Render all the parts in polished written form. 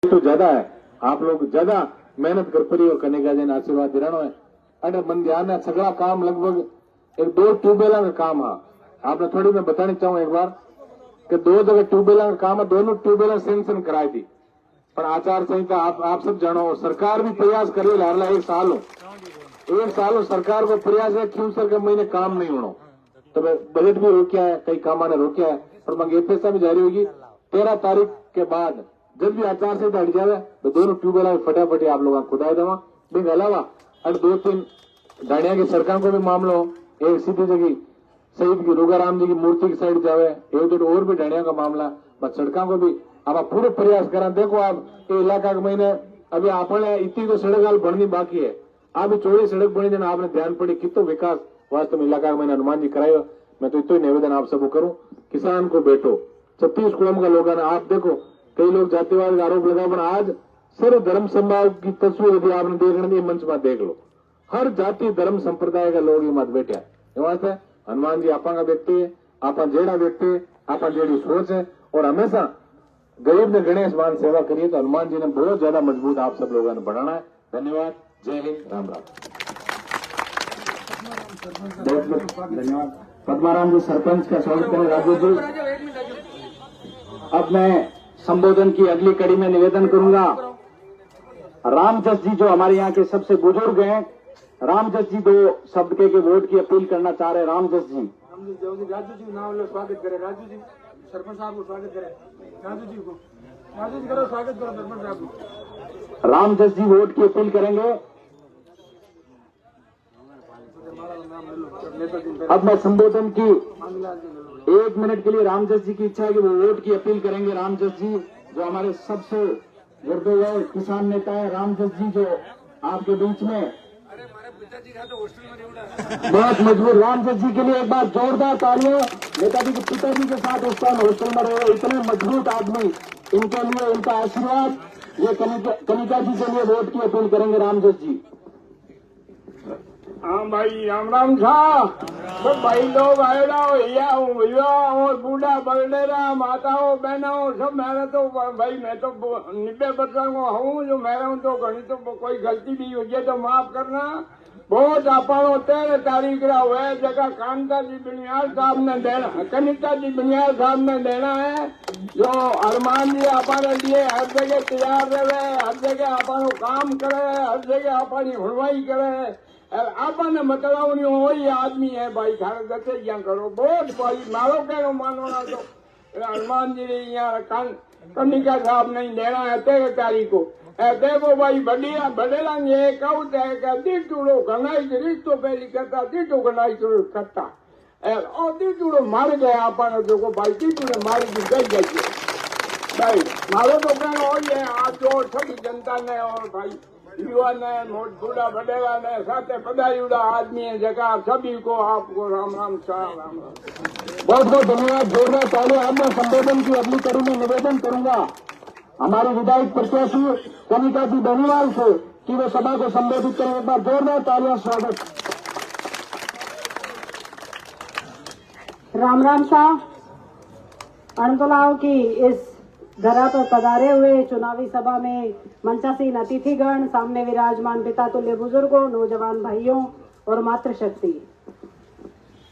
तो ज्यादा है, आप लोग ज्यादा मेहनत कर पड़ी और करने का जन आशीर्वाद दिलानो है। अरे मन ध्यान है, सगड़ा काम लगभग एक 2 ट्यूबवेला का काम है। आपने थोड़ी मैं बताना चाहूँ एक बार कि 2 जगह ट्यूबवेला का काम है, दोनों ट्यूबवेला सेंक्शन कराई थी, पर आचार संहिता आप सब जानो, सरकार भी प्रयास कर रही है। 1 साल हो सरकार को प्रयास है क्यों सर के महीने काम नहीं होना, तो बजट भी रोक्या है, कई काम ने रोक्या है, और मंगे पैसा भी जारी होगी 13 तारीख के बाद। जब भी आचार संहिता हट जाए तो दोनों ट्यूबवेला फटाफट आप लोग खुदाई देवा। इसके अलावा अगर 2-3 ढाणिया की सड़कों को भी मामलो, एक सीधी जगह शहीद की रोगाराम जी की मूर्ति की साइड जावे, 1-2 और भी ढाणिया का मामला, बस सड़कों को भी आप पूरे प्रयास करें। देखो आप ये इलाका के महीने अभी आपने इतनी तो सड़क हाल बननी बाकी है, आप चौड़ी सड़क बनी देना आपने ध्यान पड़ी कितो विकास वास्तव में इलाका में हनुमान जी करायो। मैं तो इतो निवेदन आप सबको करूं, किसान को बैठो 36 कौम का लोग आप देखो, कई लोग जातिवाद का आरोप लगा, पर आज सिर्फ धर्म संभाव की तस्वीर यदि आपने देखने मंच में देख लो, हर जाति धर्म संप्रदाय का लोग मत बैठा है। हनुमान जी आपा का व्यक्ति है, आपा जेड़ा व्यक्ति है, आपा जेड़ी सोच है, और हमेशा गरीब ने गणेश मान सेवा करिए तो हनुमान जी ने बहुत ज्यादा मजबूत आप सब लोगों ने बढ़ाना है। धन्यवाद, जय हिंद, राम राम। धन्यवाद। पद्माराम जी सरपंच का स्वागत करें। राजू जी, अब मैं संबोधन की अगली कड़ी में निवेदन करूंगा। रामजस जी जो हमारे यहाँ के सबसे बुजुर्ग हैं, रामजस जी 2 शब्द के वोट की अपील करना चाह रहे हैं। रामजस जी, राजू जी नाम लो, स्वागत करें। राजू जी सरपंच साहब को स्वागत करें। राजू जी करो, स्वागत करो सरपंच साहब को। रामजस जी वोट की अपील करेंगे। अब मैं संबोधन की 1 मिनट के लिए रामजस जी की इच्छा है कि वो वोट की अपील करेंगे। रामजस जी जो हमारे सबसे गुर्दे किसान नेता है, रामजस जी जो आपके बीच में बहुत मजबूत। रामजस जी के लिए एक बार जोरदार तालियां। नेताजी के पिताजी के साथ उस टाइम हॉस्टल में रहे, इतने मजबूत आदमी, इनके लिए इनका आशीर्वाद। ये कनिका जी के लिए वोट की अपील करेंगे। रामजस जी। हाँ भाई, राम राम साहब, सब भाई लोग आए ना, भैया और बूढ़ा बगडेरा, माताओं बहनों सब। मेरा तो भाई मैं तो 90 वर्षों का हूँ, जो मेरा हूँ तो घनी तो कोई गलती भी हो गई तो माफ करना। बहुत अपन 13 तारीख का हुआ जगह कांता जी बनियाल साहब ने देना, कनिका जी बनियाल साहब ने देना है, जो हनुमान जी अपने लिए हर जगह तैयार रहे, हर जगह अपन काम करे, हर जगह अपनी हुड़वाई करे। आपने मतलब नहीं वही आदमी है भाई, थारे दसे क्या करो। बहुत भाई मारो कहो मानो ना तो हनुमान जी ने यहाँ कनिका साहब नहीं देना है 13 तारीख को। देखो भाई बड़ेला ये कहूत है दीटूड़ो घनाई रिश्तो पहली करता, दीटू घनाई करता, और दीटूड़ो मार गया अपन देखो भाई, दीटूड़े मारी गई गई भाई। मारो तो कहना वही है, आज जो सभी जनता ने और भाई युवा ने बूढ़ा बड़ेला ने साथे पधारीड़ा आदमी है जगह सभी को आपको राम राम साहब, राम राम। बहुत बहुत धन्यवाद। जोरदार तालियां। अब मैं संबोधन की अगली कड़ी में निवेदन करूंगा हमारे विधायक प्रत्याशी कनिका जी बेनीवाल से कि वो सभा को संबोधित करें। एक बार जोरदार तालियां। स्वागत। राम राम साहब, अणतलाव की इस धरा पर पधारे हुए चुनावी सभा में मंचासीन अतिथिगण, सामने विराजमान पिता तुल्य बुजुर्गों, नौजवान भाइयों और मातृशक्ति।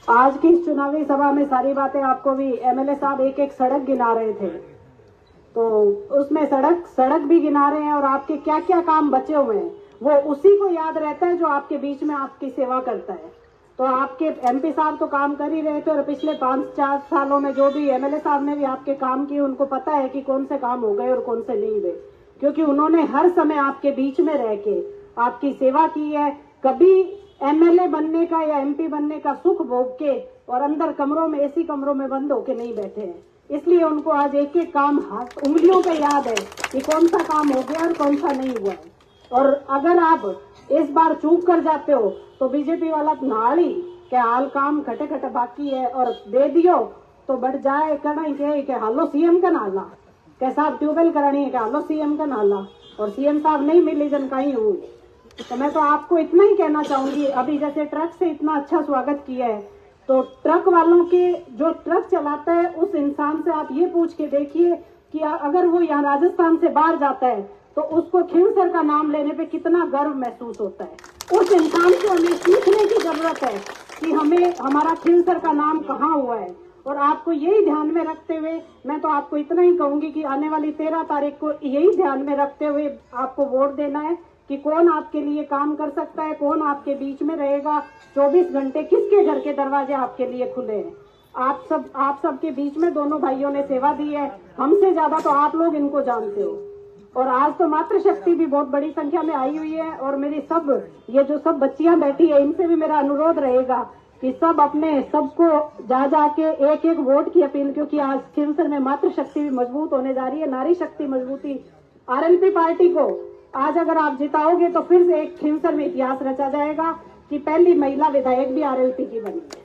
आज की इस चुनावी सभा में सारी बातें आपको भी एमएलए साहब एक एक सड़क गिना रहे थे, तो उसमें सड़क भी गिना रहे हैं और आपके क्या क्या काम बचे हुए हैं वो उसी को याद रहता है जो आपके बीच में आपकी सेवा करता है। तो आपके एमपी साहब तो काम कर ही रहे थे और पिछले 5-4 सालों में जो भी एमएलए साहब ने भी आपके काम किए उनको पता है कि कौन से काम हो गए और कौन से नहीं हुए, क्योंकि उन्होंने हर समय आपके बीच में रह के आपकी सेवा की है। कभी एमएलए बनने का या एमपी बनने का सुख भोग के और अंदर कमरों में एसी कमरों में बंद होके नहीं बैठे हैं, इसलिए उनको आज एक एक काम हाथ उंगलियों पे याद है कि कौन सा काम हो गया और कौन सा नहीं हुआ। और अगर आप इस बार चूक कर जाते हो तो बीजेपी वाला नाड़ी के हाल काम खटे खटे बाकी है और दे दियो तो बढ़ जाए करना के हालो सीएम का नाला के साहब ट्यूबवेल करानी है, हालो सीएम का नाला और सीएम साहब नहीं मिली जन कहीं हूँ। तो मैं तो आपको इतना ही कहना चाहूंगी, अभी जैसे ट्रक से इतना अच्छा स्वागत किया है तो ट्रक वालों के जो ट्रक चलाता है उस इंसान से आप ये पूछ के देखिए कि अगर वो यहाँ राजस्थान से बाहर जाता है तो उसको खिंवसर का नाम लेने पे कितना गर्व महसूस होता है। उस इंसान से हमें सीखने की जरूरत है कि हमें हमारा खिंवसर का नाम कहाँ हुआ है। और आपको यही ध्यान में रखते हुए मैं तो आपको इतना ही कहूंगी कि आने वाली 13 तारीख को यही ध्यान में रखते हुए आपको वोट देना है कि कौन आपके लिए काम कर सकता है, कौन आपके बीच में रहेगा। 24 घंटे किसके घर के दरवाजे आपके लिए खुले हैं। आप सब के बीच में दोनों भाइयों ने सेवा दी है, हमसे ज्यादा तो आप लोग इनको जानते हो। और आज तो मातृशक्ति भी बहुत बड़ी संख्या में आई हुई है। और मेरी ये जो सब बच्चियां बैठी है, इनसे भी मेरा अनुरोध रहेगा कि सब अपने सबको जाके एक एक वोट की अपील, क्योंकि आज खिंवसर में मातृशक्ति भी मजबूत होने जा रही है, नारी शक्ति मजबूती। आरएलपी पार्टी को आज अगर आप जिताओगे तो फिर से एक खिंवसर में इतिहास रचा जाएगा कि पहली महिला विधायक भी आरएलपी की बनी है।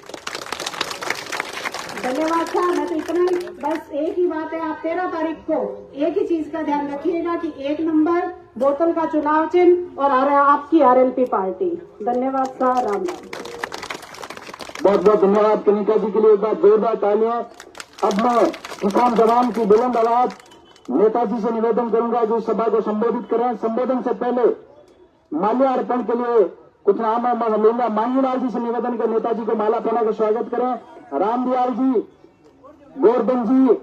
धन्यवाद साहब। मैं तो इतना बस एक ही बात है, आप 13 तारीख को एक ही चीज का ध्यान रखिएगा कि 1 नंबर बोतल का चुनाव चिन्ह और आपकी आरएलपी पार्टी। धन्यवाद साहब। राम राम। बहुत बहुत धन्यवाद कनिका जी के लिए, एक बार जोरदार तालियां। अब मैं किसान जवान की बुलंद आवाज नेताजी से निवेदन करूंगा जो सभा को संबोधित करें। संबोधन से पहले माल्यार्पण के लिए कुछ नाम है मैं लूंगा। मांगीलाल जी से निवेदन कर नेताजी को माला पहना कर स्वागत करें। रामदयाल जी, गोवर्धन जी,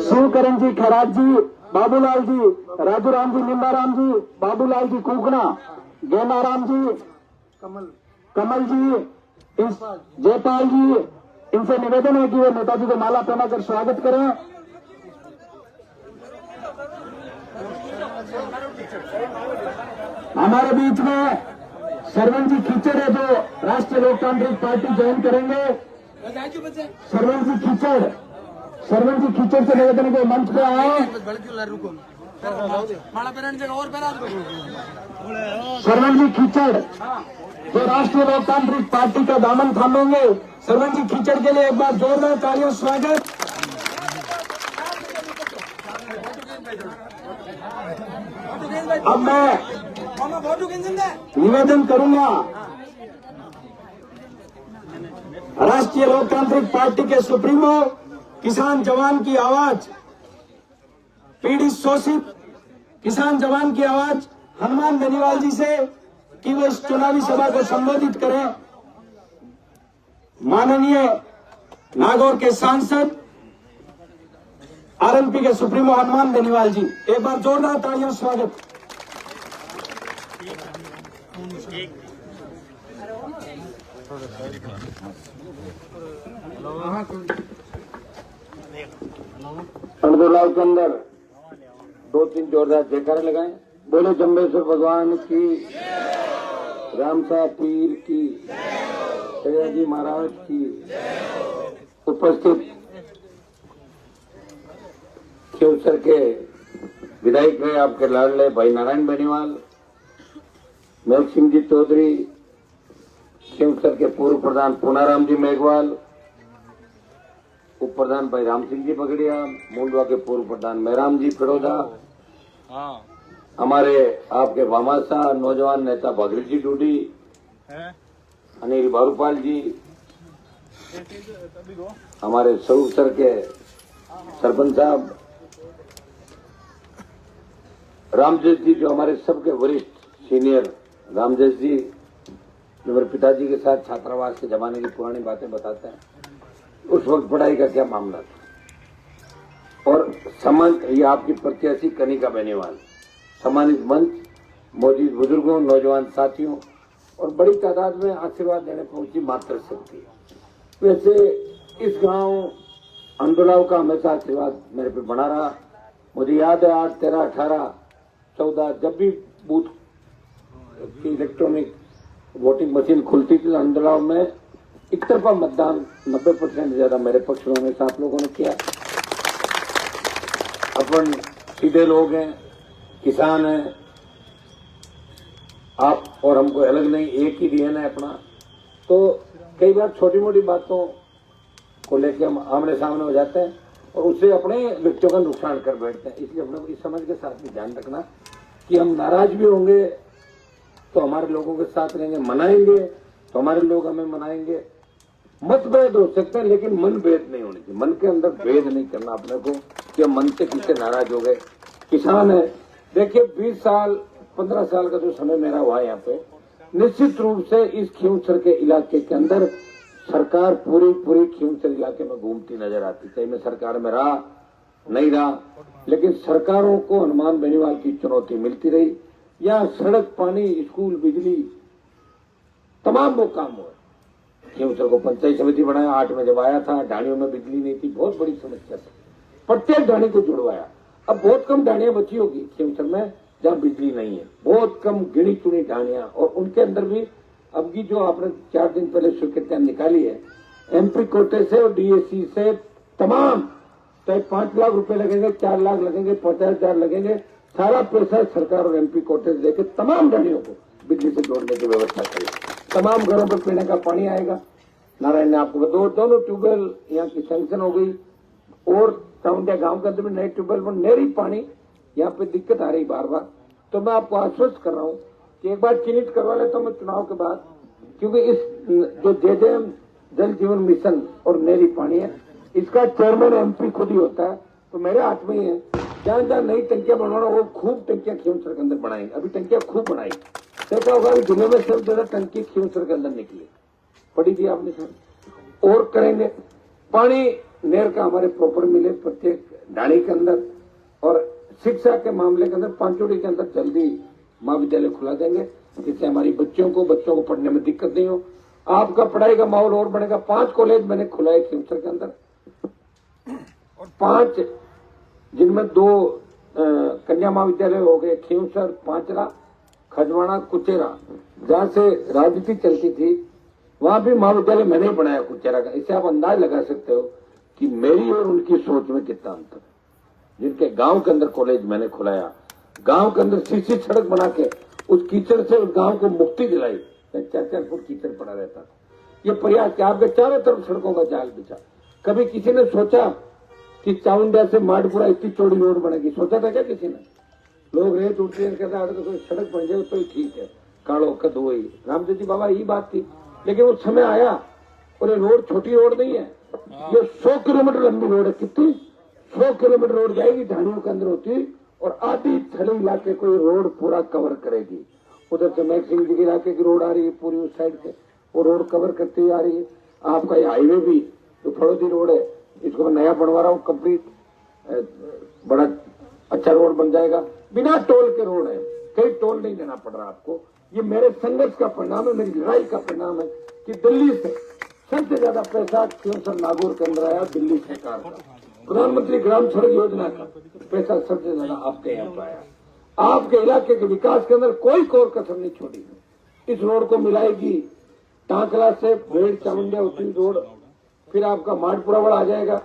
शिवकरण जी, खैराज जी, बाबूलाल जी, राजूराम जी, निम्बाराम जी, बाबूलाल जी कुकना, गेंदाराम जी, कमल जी, जयपाल जी, इनसे निवेदन है कि वे नेताजी को माला पहनाकर स्वागत करें। हमारे बीच में सरवण जी खिचड़ है जो राष्ट्रीय लोकतांत्रिक पार्टी ज्वाइन करेंगे। सरवण जी खिचड़ से निवेदन के मंच पे आए। सरवण जी खिचड़ जो राष्ट्रीय लोकतांत्रिक पार्टी का दामन थामेंगे, सरवण जी खिचड़ के लिए एक बार जोरदार तालियों स्वागत। अब मैं निवेदन करूंगा राष्ट्रीय लोकतांत्रिक पार्टी के सुप्रीमो, किसान जवान की आवाज, पीड़ित शोषित किसान जवान की आवाज हनुमान बेनीवाल जी से कि वो इस चुनावी सभा को संबोधित करें। माननीय नागौर के सांसद आरएलपी के सुप्रीमो हनुमान बेनीवाल जी, एक बार जोरदार तालियों स्वागत। अंदुलाव के अंदर 2-3 जोरदार जयकारे लगाएं। बोले जम्बेश्वर भगवान की, राम साहब पीर की, सैया जी महाराज की। उपस्थित खिंवसर के विधायक रहे आपके लाडले भाई नारायण बेनीवाल, मेघ सिंह जी चौधरी, खिंवसर के पूर्व प्रधान पूनाराम जी मेघवाल, उप प्रधान भाई राम सिंह जी बगड़िया, मुंडवा के पूर्व प्रधान मेहराम जी फिरोजा, हमारे आपके भामाशाह नौजवान नेता भगीरथ जी डूडी, अनिल बारूपाल जी, हमारे सऊसर के सरपंच साहब, रामजस जी जो हमारे सबके वरिष्ठ सीनियर, रामजस जी जो मेरे पिताजी के साथ छात्रावास के जमाने की पुरानी बातें बताते हैं, उस वक्त पढ़ाई का क्या मामला था। और ये आपकी प्रत्याशी कनिका बेनीवाल, सम्मानित मंच, मौजूद बुजुर्गों, नौजवान साथियों और बड़ी तादाद में आशीर्वाद देने पहुंची मातृशक्ति। वैसे इस गांव अंदुलाव का हमेशा आशीर्वाद मेरे पे बना रहा। मुझे याद है 8, 13, 18, 14 जब भी बूथ की इलेक्ट्रॉनिक वोटिंग मशीन खुलती थी अंदुलाव में एक तरफा मतदान 90% ज्यादा मेरे पक्ष में हमेशा आप लोगों ने किया। अपन सीधे लोग हैं, किसान हैं, आप और हमको अलग नहीं, एक ही डीएनए है अपना। तो कई बार छोटी मोटी बातों को लेकर हम आमने सामने हो जाते हैं और उससे अपने व्यक्तियों का नुकसान कर बैठते हैं। इसलिए अपने को इस समझ के साथ भी ध्यान रखना कि हम नाराज भी होंगे तो हमारे लोगों के साथ रहेंगे, मनाएंगे तो हमारे लोग हमें मनाएंगे। मतभेद हो सकते हैं लेकिन मन भेद नहीं होने चाहिए। मन के अंदर भेद नहीं करना अपने को कि हम मन से किससे नाराज हो गए। किसान है, देखिए 20 साल 15 साल का जो समय मेरा हुआ यहाँ पे, निश्चित रूप से इस खींवसर के इलाके के अंदर सरकार पूरी खींवसर इलाके में घूमती नजर आती, चाहे मैं सरकार में रहा नहीं रहा, लेकिन सरकारों को हनुमान बेनीवाल की चुनौती मिलती रही। यहाँ सड़क, पानी, स्कूल, बिजली, तमाम वो काम हुए। खींवसर को पंचायत समिति बनाया, 8 में जब आया था, ढाणियों में बिजली नहीं थी, बहुत बड़ी समस्या थी, प्रत्येक ढाणी को जुड़वाया। अब बहुत कम ढाणियां बची होगी खींवसर में जहां बिजली नहीं है, बहुत कम गिनी चुनी ढाणियां, और उनके अंदर भी अब की जो आपने 4 दिन पहले स्वीकृतियां निकाली है एमपी कोटे से और डीएसी से, तमाम चाहे 5 लाख रुपए लगेंगे, 4 लाख लगेंगे, 50,000 लगेंगे, सारा पैसा सरकार और एमपी कोटे से देकर तमाम ढाणियों को बिजली से जोड़ने की व्यवस्था करें। तमाम घरों पर पीने का पानी आएगा। नारायण ने आपको दोनों ट्यूबवेल यहाँ की सैंक्शन हो गई, और टाउंडिया गांव के अंदर भी नए ट्यूबवेल पर नहरी पानी यहाँ पे दिक्कत आ रही बार बार। तो मैं आपको आश्वस्त कर रहा हूँ कि एक बार चिन्हित करवा लेता हूँ मैं चुनाव के बाद, क्योंकि इस जो जेजेएम जल जीवन मिशन और नहरी पानी है, इसका चेयरमैन एमपी खुद ही होता है, तो मेरे हाथ में ही है। जहाँ जहाँ नई टंकियां बनवाना वो खूब टंकियां खींवसर के अंदर बनाएंगे। अभी टंकियां खूब बनाई, देखा होगा जिले में सबसे ज्यादा टंकी खींवसर के अंदर निकली, पड़ी थी आपने सर, और करेंगे। पानी नहर का हमारे प्रॉपर मिले प्रत्येक ढाणी के अंदर, और शिक्षा के मामले के अंदर पांचोड़ी के अंदर जल्दी महाविद्यालय खुला देंगे, जिससे हमारी बच्चों को पढ़ने में दिक्कत नहीं हो। आपका पढ़ाई का माहौल और बनेगा। 5 कॉलेज मैंने खुलाए खींवसर के अंदर, और 5 जिनमें 2 कन्या महाविद्यालय हो गए, खींवसर, पांचरा, खजवाड़ा, कुचेरा, जहां से राजनीति चलती थी वहां भी महाविद्यालय मैंने ही बनाया कुचेरा का। इससे आप अंदाज लगा सकते हो कि मेरी और उनकी सोच में कितना अंतर है। जिनके गांव के अंदर कॉलेज मैंने खुलाया, गांव के अंदर सीसी सड़क बना के उस कीचड़ से उस गांव को मुक्ति दिलाई। 4-4 फुट कीचड़ पड़ा रहता था। ये प्रयास कि आपके चारों तरफ सड़कों का जाल बिछा। कभी किसी ने सोचा कि चामुंडा से माडपुरा इतनी चौड़ी रोड बनेगी? सोचा था क्या किसी ने? लोग रेत उठते हैं, कहता है तो कोई सड़क बन जाए तो ही ठीक है, काड़ो कदो ही। रामदेव जी बाबा यही बात थी, लेकिन वो समय आया और ये रोड छोटी रोड नहीं है, ये 100 किलोमीटर लंबी रोड है। कितनी? 100 किलोमीटर रोड जाएगी, ढाणियों के अंदर होती, और आधी थली इलाके को ये रोड पूरा कवर करेगी। उधर से मैक सिंह जी के इलाके की रोड आ रही है पूरी उस साइड से, वो रोड कवर करती हुई आ रही है। आपका ये हाईवे भी जो फड़ौदी रोड है, इसको मैं नया बनवा रहा हूँ, कंप्लीट बड़ा अच्छा रोड बन जाएगा। बिना टोल के रोड है, कहीं टोल नहीं देना पड़ रहा आपको। ये मेरे संघर्ष का परिणाम है, मेरी लड़ाई का परिणाम है कि दिल्ली से सबसे ज्यादा पैसा खींवसर नागौर के अंदर आया, दिल्ली सरकार का। प्रधानमंत्री ग्राम सड़क योजना का पैसा सबसे ज्यादा आपके यहाँ पे आया। आपके इलाके के विकास के अंदर कोई कोर कसर नहीं छोड़ी। इस रोड को मिलाएगी टांकला से भेड़ चामुंडा होती रोड, फिर आपका माडपुरा आ जाएगा,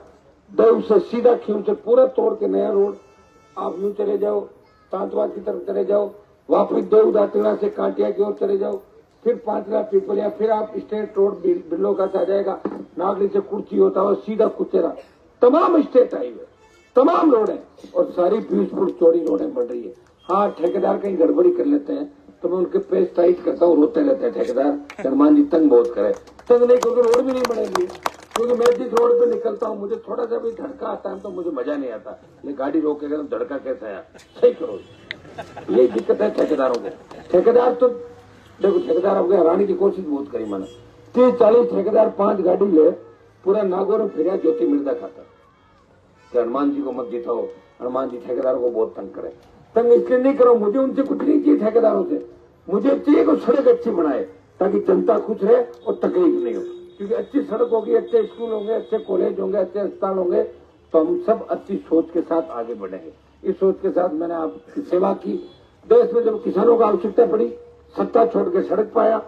दऊ से सीधा खींवसर पूरा तोड़ के नया रोड। आप यूं चले जाओ, तांतवा की तरफ चले जाओ, वापिस दऊ दातिना से कांटिया की ओर चले जाओ, फिर 5 लाख पीपलिया, फिर आप स्टेट रोड बिल्लो का आ जाएगा, नागरी से कुर्ची होता हुआ सीधा कुचेरा, तमाम स्टेट हाईवे, तमाम रोड है, और सारी 20 फुट चौड़ी रोडें बन रही है। हाँ, ठेकेदार कहीं गड़बड़ी कर लेते हैं तो मैं उनके पेज टाइट करता हूँ, रोते रहते हैं ठेकेदार, हनुमान जी तंग बहुत करे। तंग नहीं क्योंकि रोड भी नहीं बनेगी, क्योंकि मैं जिस रोड पे निकलता हूँ मुझे थोड़ा सा भी धड़का आता है तो मुझे मजा नहीं आता। ये गाड़ी रोकेगा तो धड़का कैसे आया, सही करो। यही दिक्कत है ठेकेदारों को। ठेकेदार तो देखो, ठेकेदार आपको हराने की कोशिश बहुत करी मैंने। 30-40 ठेकेदार 5 गाड़ी ले पूरा नागौर में फिर ज्योति मिर्जा खाता कि हनुमान जी को मत जिताओ, हनुमान जी ठेकेदारों को बहुत तंग करे। तंग इसलिए नहीं करो, मुझे उनसे कुछ नहीं चाहिए ठेकेदारों से, मुझे चाहिए कि सड़क अच्छी बनाए ताकि जनता खुश रहे और तकलीफ नहीं हो। क्योंकि अच्छी सड़क होगी, अच्छे स्कूल होंगे, अच्छे कॉलेज होंगे, अच्छे अस्पताल होंगे, तो हम सब अच्छी सोच के साथ आगे बढ़ेंगे। इस सोच के साथ मैंने आपकी सेवा की। देश में जब किसानों को आवश्यकता पड़ी, सत्ता छोड़ के सड़क पाया,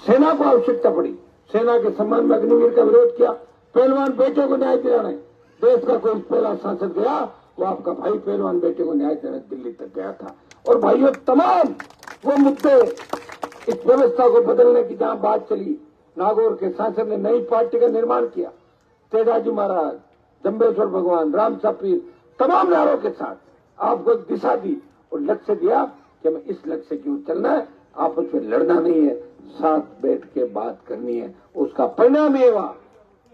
सेना को आवश्यकता पड़ी, सेना के सम्मान में अग्निवीर का विरोध किया, पहलवान बेटों को न्याय दिलाने देश का कोई पहला सांसद गया, वो आपका भाई पहलवान बेटे को न्याय देने दिल्ली तक गया था। और भाइयों, तमाम वो मुद्दे इस व्यवस्था को बदलने की जहां बात चली, नागौर के सांसद ने नई पार्टी का निर्माण किया, तेजाजी महाराज, जम्बेश्वर भगवान, राम सापीर, तमाम नारों के साथ आपको एक दिशा दी और लक्ष्य दिया कि हमें इस लक्ष्य की ओर चलना है, आपस में लड़ना नहीं है, साथ बैठ के बात करनी है। उसका परिणाम ये हुआ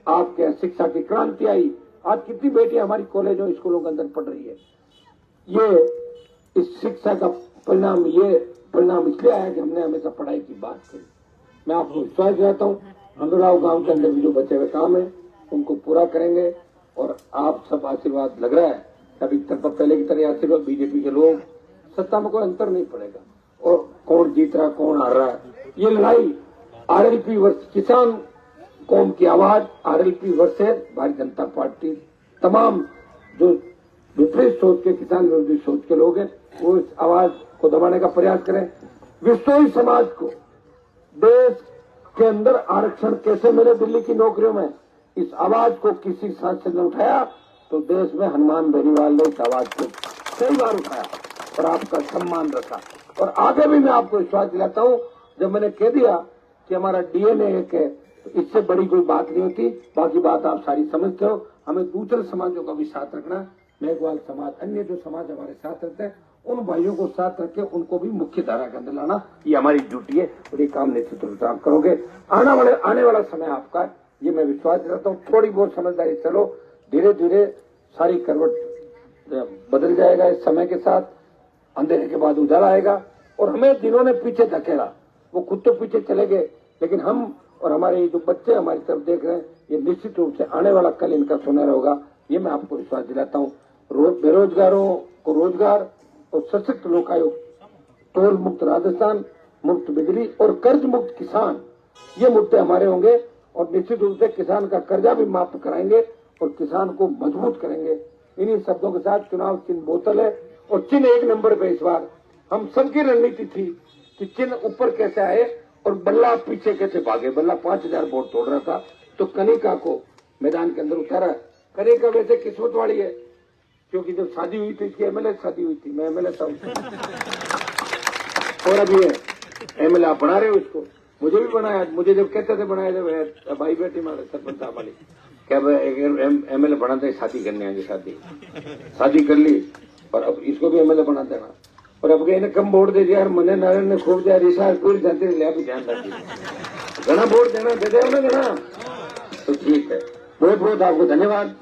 आपके यहाँ शिक्षा की क्रांति आई। आज कितनी बेटियां हमारी कॉलेजों स्कूलों के अंदर पढ़ रही है। ये इस शिक्षा का परिणाम इसलिए आया कि हमने हमेशा पढ़ाई की बात करी। मैं आपको विश्वास दिलाता हूँ अंदुराव गांव के अंदर भी जो बचे हुए काम है उनको पूरा करेंगे। और आप सब आशीर्वाद लग रहा है अभी तक पहले की तरह आशीर्वाद बीजेपी के लोग, सत्ता में कोई अंतर नहीं पड़ेगा और कौन जीत रहा कौन हार रहा है। ये लड़ाई आरएलपी वर्सेस किसान कौम की आवाज, RLP versus Bharatiya Janata party, तमाम जो विपरीत सोच के किसान विरोधी सोच के लोग हैं वो इस आवाज को दबाने का प्रयास करें। विश्वोई समाज को देश के अंदर आरक्षण कैसे मिले दिल्ली की नौकरियों में, इस आवाज को किसी सांसद ने उठाया तो देश में हनुमान बेनीवाल ने इस आवाज को कई बार उठाया और आपका सम्मान रखा। और आगे भी मैं आपको विश्वास दिलाता हूं, जब मैंने कह दिया कि हमारा डीएनए एक है तो इससे बड़ी कोई बात नहीं होती। बाकी बात आप सारी समझते हो। हमें दूसरे समाजों का भी साथ रखना, मेघवाल समाज, अन्य जो समाज हमारे साथ रहते हैं उन भाइयों को साथ रख के उनको भी मुख्य धारा के अंदर लाना, ये हमारी ड्यूटी है और ये काम निश्चित रूप से आप करोगे। आने वाला समय आपका है, ये मैं विश्वास दिलाता हूँ। थोड़ी बहुत समझदारी चलो, धीरे धीरे सारी करवट बदल जाएगा। इस समय के साथ अंधेरे के बाद उजाला आएगा और हमें जिन्होंने पीछे धकेला वो खुद तो पीछे चले गए, लेकिन हम और हमारे जो बच्चे हमारी तरफ देख रहे हैं ये निश्चित रूप से आने वाला कल इनका सुनहरा होगा, ये मैं आपको विश्वास दिलाता हूँ। बेरोजगारों को रोजगार और सशक्त लोकायुक्त, टोल मुक्त राजस्थान, मुफ्त बिजली और कर्ज मुक्त किसान, ये मुद्दे हमारे होंगे और निश्चित रूप से किसान का कर्जा भी माफ कराएंगे और किसान को मजबूत करेंगे। इन्हीं शब्दों के साथ चुनाव चिन्ह बोतल है और चिन्ह 1 नंबर पे। इस बार हम सबकी रणनीति थी कि चिन्ह ऊपर कैसे आए और बल्ला पीछे कैसे भागे। बल्ला 5000 वोट तोड़ रहा था तो कनिका को मैदान के अंदर उतारा। कनिका वैसे किस्मत वाली है क्योंकि जब शादी हुई थी इसकी एमएलए शादी हुई थी, मैं एमएलए था और अभी एमएलए आप बना रहे हो इसको। मुझे भी बनाया, मुझे जब कहते थे बनाया जब भाई बेटी मारे सरपंच साहब वाली क्या एमएलए बनाते शादी करने आगे, शादी कर ली और अब इसको भी एमएलए बना देना। और अब इन्हें कम वोट दे दिया यार, मने नारायण ने खूब दिया, रिसार्ट पूरी जाती ले भी ध्यान रखिए, घना वोट देना दे दे ना, तो ठीक है। बहुत बहुत आपको धन्यवाद।